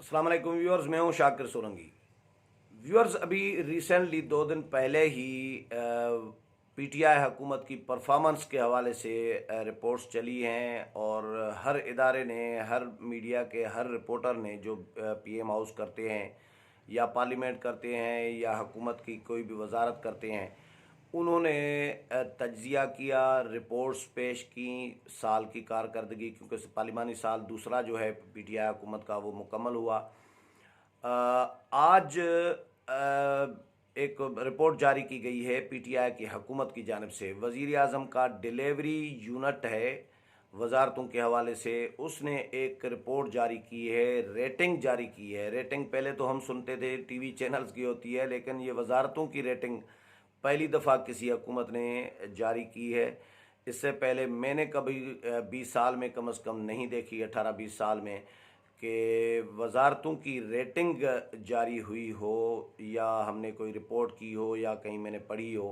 अस्सलाम वालेकुम व्यूअर्स, मैं हूं शाकिर सोलंकी। व्यूअर्स, अभी रिसेंटली 2 दिन पहले ही पीटीआई हुकूमत की परफॉर्मेंस के हवाले से रिपोर्ट्स चली हैं और हर इदारे ने, हर मीडिया के हर रिपोर्टर ने जो पीएम हाउस करते हैं या पार्लियामेंट करते हैं या हुकूमत की कोई भी वजारत करते हैं, उन्होंने तज्जिया किया, रिपोर्ट्स पेश की, साल की कारकर्दगी, क्योंकि पार्लिमानी साल दूसरा जो है पीटीआई हुकूमत का वो मुकम्मल हुआ। आज एक रिपोर्ट जारी की गई है पीटीआई की हुकूमत की जानिब से। वज़ीर आज़म का डिलीवरी यूनिट है वजारतों के हवाले से, उसने एक रिपोर्ट जारी की है, रेटिंग जारी की है। रेटिंग पहले तो हम सुनते थे टीवी चैनल्स की होती है, लेकिन ये वजारतों की रेटिंग पहली दफ़ा किसी हुकूमत ने जारी की है। इससे पहले मैंने कभी 20 साल में कम अज़ कम नहीं देखी, 18-20 साल में, कि वजारतों की रेटिंग जारी हुई हो या हमने कोई रिपोर्ट की हो या कहीं मैंने पढ़ी हो।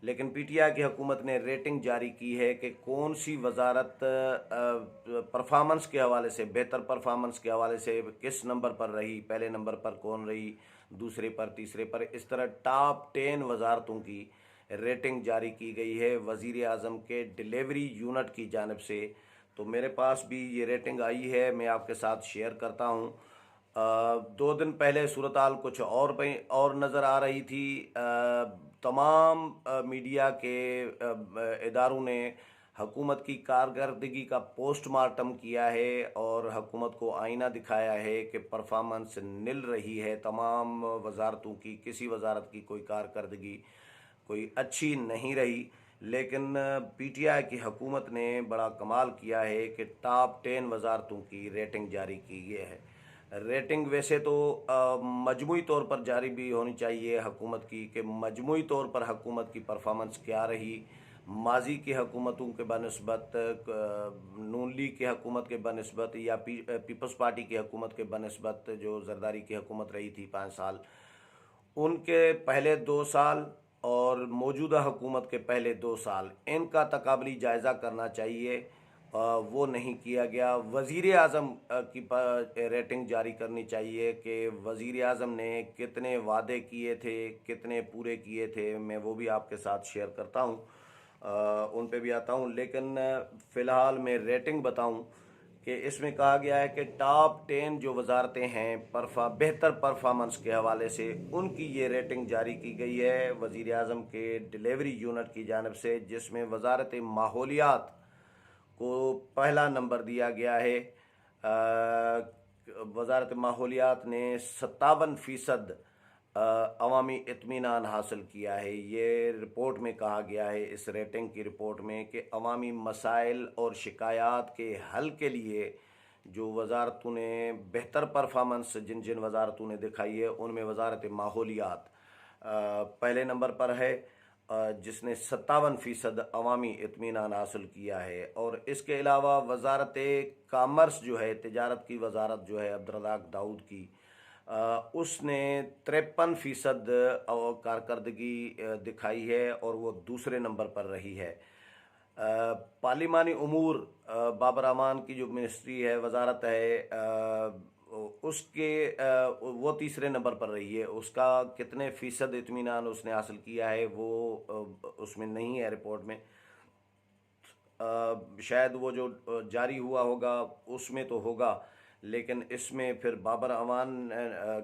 लेकिन पीटीआई की हुकूमत ने रेटिंग जारी की है कि कौन सी वजारत परफॉर्मेंस के हवाले से, बेहतर परफॉर्मेंस के हवाले से किस नंबर पर रही, पहले नंबर पर कौन रही, दूसरे पर, तीसरे पर, इस तरह टॉप 10 वजारतों की रेटिंग जारी की गई है वज़ीर आज़म के डिलीवरी यूनिट की जानिब से। तो मेरे पास भी ये रेटिंग आई है, मैं आपके साथ शेयर करता हूँ। 2 दिन पहले सूरत हाल कुछ और नज़र आ रही थी। तमाम मीडिया के इदारों ने हुकूमत की कारकर्दगी का पोस्टमार्टम किया है और हुकूमत को आईना दिखाया है कि परफॉर्मेंस निल रही है तमाम वजारतों की, किसी वजारत की कोई कारकर्दगी कोई अच्छी नहीं रही। लेकिन पीटीआई की हुकूमत ने बड़ा कमाल किया है कि टॉप 10 वजारतों की रेटिंग जारी की गई है। रेटिंग वैसे तो मजमूई तौर पर जारी भी होनी चाहिए हुकूमत की, कि मजमूई तौर पर हुकूमत की परफॉर्मेंस क्या रही, माजी की हुकूमतों के बनस्बत, नून लीग की हुकूमत के बनस्बत या पीपल्स पार्टी की हुकूमत के बनस्बत, जो जरदारी की हुकूमत रही थी 5 साल, उनके पहले 2 साल और मौजूदा हुकूमत के पहले 2 साल, इनका तकाबली जायज़ा करना चाहिए। वो नहीं किया गया। वज़ीर आज़म की रेटिंग जारी करनी चाहिए कि वज़ीर आज़म ने कितने वादे किए थे, कितने पूरे किए थे। मैं वो भी आपके साथ शेयर करता हूँ, उन पे भी आता हूँ। लेकिन फ़िलहाल मैं रेटिंग बताऊँ कि इसमें कहा गया है कि टॉप 10 जो वजारतें हैं बेहतर परफॉर्मेंस के हवाले से, उनकी ये रेटिंग जारी की गई है वज़ीर आज़म के डिलीवरी यूनिट की जानिब से, जिसमें वजारत माहौलियात को पहला नंबर दिया गया है। वजारत माहौलियात ने 57% अवामी इत्मीनान हासिल किया है। ये रिपोर्ट में कहा गया है, इस रेटिंग की रिपोर्ट में, कि अवामी मसाइल और शिकायत के हल के लिए जो वजारतों ने बेहतर परफॉर्मेंस जिन जिन वजारतों ने दिखाई है, उनमें वजारत माहौलियात पहले नंबर पर है, जिसने 57% अवामी इत्मीनान हासिल किया है। और इसके अलावा वजारत कामर्स जो है, तिजारत की वजारत जो है अब्दुर्रज़ाक दाऊद की, उसने 53% कारकर्दगी दिखाई है और वो दूसरे नंबर पर रही है। पार्लिमानी उमूर, बाबर अमान की जो मिनिस्ट्री है, वजारत है, उसके वो तीसरे नंबर पर रही है। उसका कितने फ़ीसद इत्मीनान उसने हासिल किया है वो उसमें नहीं है रिपोर्ट में। शायद वो जो जारी हुआ होगा उसमें तो होगा, लेकिन इसमें फिर बाबर अमान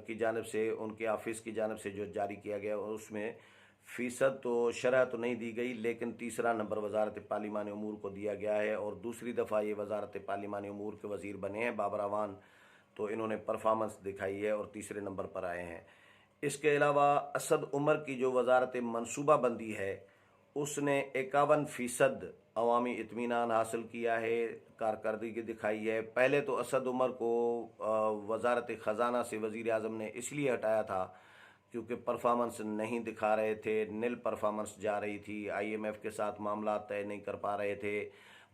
की जानिब से, उनके ऑफिस की जानिब से जो जारी किया गया, उसमें फ़ीसद तो शरह तो नहीं दी गई, लेकिन तीसरा नंबर वजारत पार्लिमानी उमूर को दिया गया है और दूसरी दफ़ा ये वजारत पार्लिमानी उमूर के वज़ीर बने हैं बाबर अवान। तो इन्होंने परफॉर्मेंस दिखाई है और तीसरे नंबर पर आए हैं। इसके अलावा असद उमर की जो वजारत मनसूबाबंदी है, उसने 51% अवामी इत्मीनान हासिल किया है, कारकर्दगी दिखाई है। पहले तो असद उमर को वजारत ख़जाना से वज़ीर आज़म ने इसलिए हटाया था क्योंकि परफॉर्मेंस नहीं दिखा रहे थे, नील परफॉर्मेंस जा रही थी, आईएमएफ के साथ मामला तय नहीं कर पा रहे थे,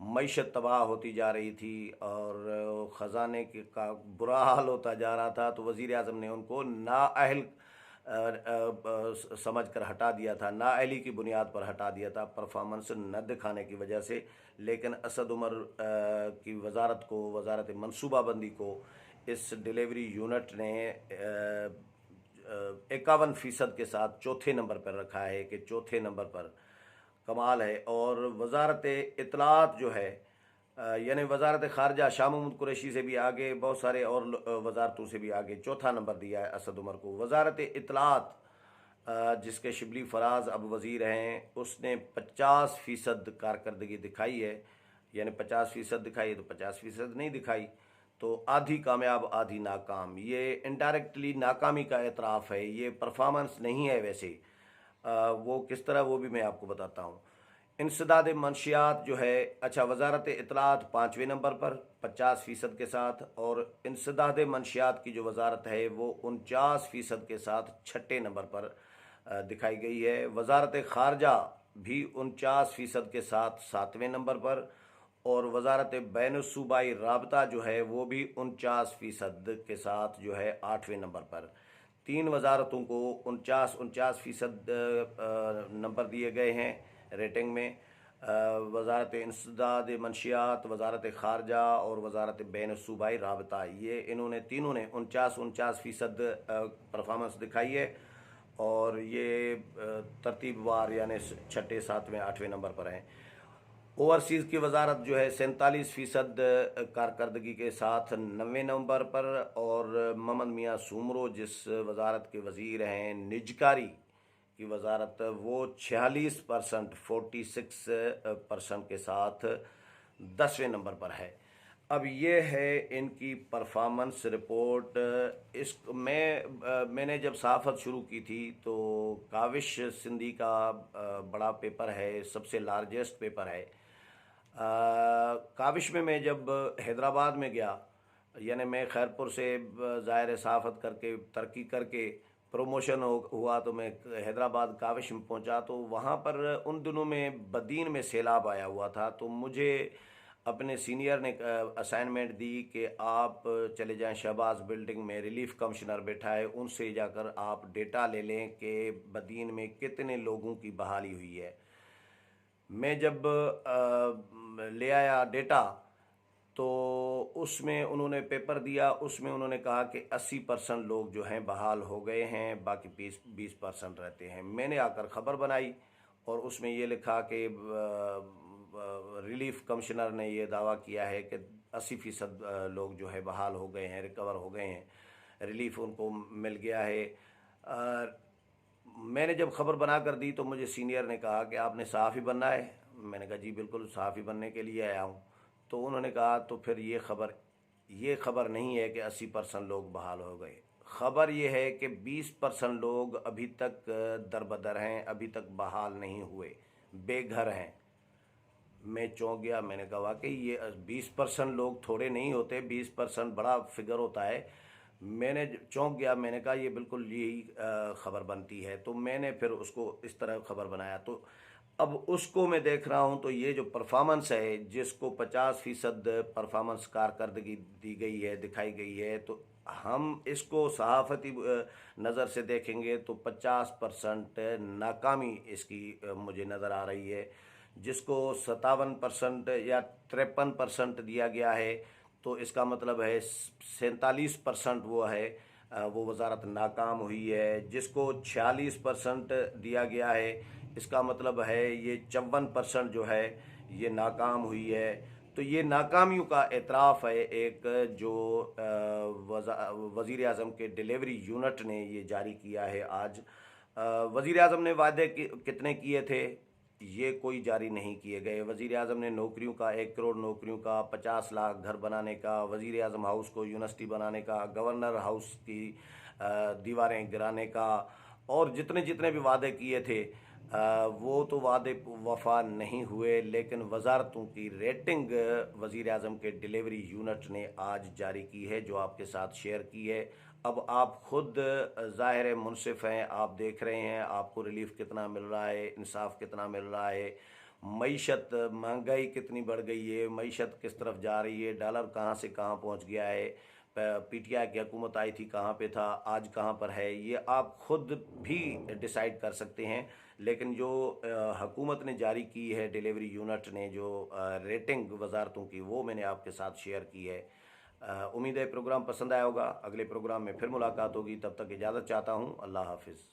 मईशत तबाह होती जा रही थी और ख़जाने का बुरा हाल होता जा रहा था। तो वज़ीर आज़म ने उनको नाअहल समझ कर हटा दिया था, नाअहली की बुनियाद पर हटा दिया था, परफॉर्मेंस न दिखाने की वजह से। लेकिन असद उमर की वजारत को, वजारत मनसूबाबंदी को इस डिलीवरी यूनिट ने 51% के साथ चौथे नंबर पर रखा है कि चौथे नंबर पर कमाल है। और वजारत इत्तलात जो है यानी वजारत ख़ारजा शाह महमूद कुरैशी से भी आगे, बहुत सारे और वजारतों से भी आगे चौथा नंबर दिया है असद उमर को। वजारत इत्तलात जिसके शिबली फराज अब वज़ीर हैं, उसने 50% कारकर्दगी दिखाई है, यानी 50% दिखाई है तो 50% नहीं दिखाई, तो आधी कामयाब आधी नाकाम। ये इनडायरेक्टली नाकामी का एतराफ़ है, ये परफॉर्मेंस नहीं है। वैसे वो किस तरह, वो भी मैं आपको बताता हूँ। इंसदाद मंशियात जो है, अच्छा, वजारत इत्तलात 5वें नंबर पर 50% के साथ, और इंसदाद मंशियात की जो वजारत है वो 49% के साथ छठे नंबर पर दिखाई गई है। वजारत ख़ारजा भी 49% के साथ 7वें नंबर पर, और वजारत बैनुस्सूबाई राबता जो है वो भी 49% के साथ जो है 8वें नंबर पर। तीन वजारतों को 49% नंबर दिए गए हैं रेटिंग में। वजारत इंसदाद मंशियात, वजारत ख़ारजा और वजारत बैनुस्सूबाई राबता, ये इन्होंने तीनों ने 49% परफॉर्मेंस दिखाई है, और ये तरतीबवार यानी छठे, सातवें, आठवें नंबर पर हैं। ओवरसीज़ की वजारत जो है 47% कारकर्दगी के साथ 90वें नंबर पर, और मोहम्मद मियाँ सूमरो जिस वजारत के वज़ीर हैं निजकारी की वजारत, वो 46% 46% के साथ 10वें नंबर पर है। अब ये है इनकी परफॉर्मेंस रिपोर्ट। मैंने जब सहाफ़त शुरू की थी तो काविश सिंधी का बड़ा पेपर है, सबसे लार्जेस्ट पेपर है। काविश में मैं जब हैदराबाद में गया, यानी मैं खैरपुर से ज़ाहिर सहाफ़त करके तरक्की करके प्रमोशन हुआ तो मैं हैदराबाद काविश में पहुंचा, तो वहाँ पर उन दिनों में बदीन में सैलाब आया हुआ था। तो मुझे अपने सीनियर ने असाइनमेंट दी कि आप चले जाएं शहबाज बिल्डिंग में, रिलीफ कमिश्नर बैठा है, उनसे जाकर आप डेटा ले लें कि बदीन में कितने लोगों की बहाली हुई है। मैं जब ले आया डेटा तो उसमें उन्होंने पेपर दिया, उसमें उन्होंने कहा कि 80% लोग जो हैं बहाल हो गए हैं, बाकी 20% रहते हैं। मैंने आकर ख़बर बनाई और उसमें ये लिखा कि रिलीफ कमिश्नर ने ये दावा किया है कि 80% लोग जो है बहाल हो गए हैं, रिकवर हो गए हैं, रिलीफ उनको मिल गया है। मैंने जब खबर बना कर दी तो मुझे सीनियर ने कहा कि आपने सहाफ़ी बनना है। मैंने कहा जी बिल्कुल, सहाफ़ी बनने के लिए आया हूँ। तो उन्होंने कहा तो फिर ये खबर नहीं है कि 80% लोग बहाल हो गए। खबर ये है कि 20% लोग अभी तक दरबदर हैं, अभी तक बहाल नहीं हुए, बेघर हैं। मैं चौंक गया। मैंने कहा वाकई ये 20% लोग थोड़े नहीं होते, 20% बड़ा फिगर होता है। मैंने चौंक गया। मैंने कहा ये बिल्कुल यही ख़बर बनती है। तो मैंने फिर उसको इस तरह ख़बर बनाया। तो अब उसको मैं देख रहा हूँ तो ये जो परफॉर्मेंस है, जिसको 50% परफॉर्मेंस कारकर्दगी दी गई है, दिखाई गई है, तो हम इसको सहाफ़ती नज़र से देखेंगे तो 50% नाकामी इसकी मुझे नज़र आ रही है। जिसको 57% या 53% दिया गया है, तो इसका मतलब है 47% वो है, वो वजारत नाकाम हुई है। जिसको 46% दिया गया है, इसका मतलब है ये 54% जो है ये नाकाम हुई है। तो ये नाकामियों का एतराफ़ है एक, जो वज़ीर आज़म के डिलीवरी यूनिट ने ये जारी किया है आज। वज़ीर आज़म ने वादे कितने किए थे ये कोई जारी नहीं किए गए। वज़ीर आज़म ने नौकरियों का 1 करोड़ नौकरियों का, 50 लाख घर बनाने का, वज़ीर आज़म हाउस को यूनिवर्सिटी बनाने का, गवर्नर हाउस की दीवारें गिराने का, और जितने जितने भी वादे किए थे वो तो वादे वफा नहीं हुए। लेकिन वजारतों की रेटिंग वज़ीर आज़म के डिलीवरी यूनिट ने आज जारी की है, जो आपके साथ शेयर की है। अब आप खुद ज़ाहिर मुनसिफ हैं, आप देख रहे हैं आपको रिलीफ कितना मिल रहा है, इंसाफ कितना मिल रहा है, मईशत महंगाई कितनी बढ़ गई है, मईशत किस तरफ जा रही है, डॉलर कहाँ से कहाँ पहुँच गया है, पीटीआई की हुकूमत आई थी कहाँ पे था, आज कहाँ पर है, ये आप खुद भी डिसाइड कर सकते हैं। लेकिन जो हुकूमत ने जारी की है, डिलीवरी यूनिट ने जो रेटिंग वजारतों की, वो मैंने आपके साथ शेयर की है। उम्मीद है प्रोग्राम पसंद आया होगा। अगले प्रोग्राम में फिर मुलाकात होगी, तब तक इजाज़त चाहता हूँ। अल्लाह हाफिज़।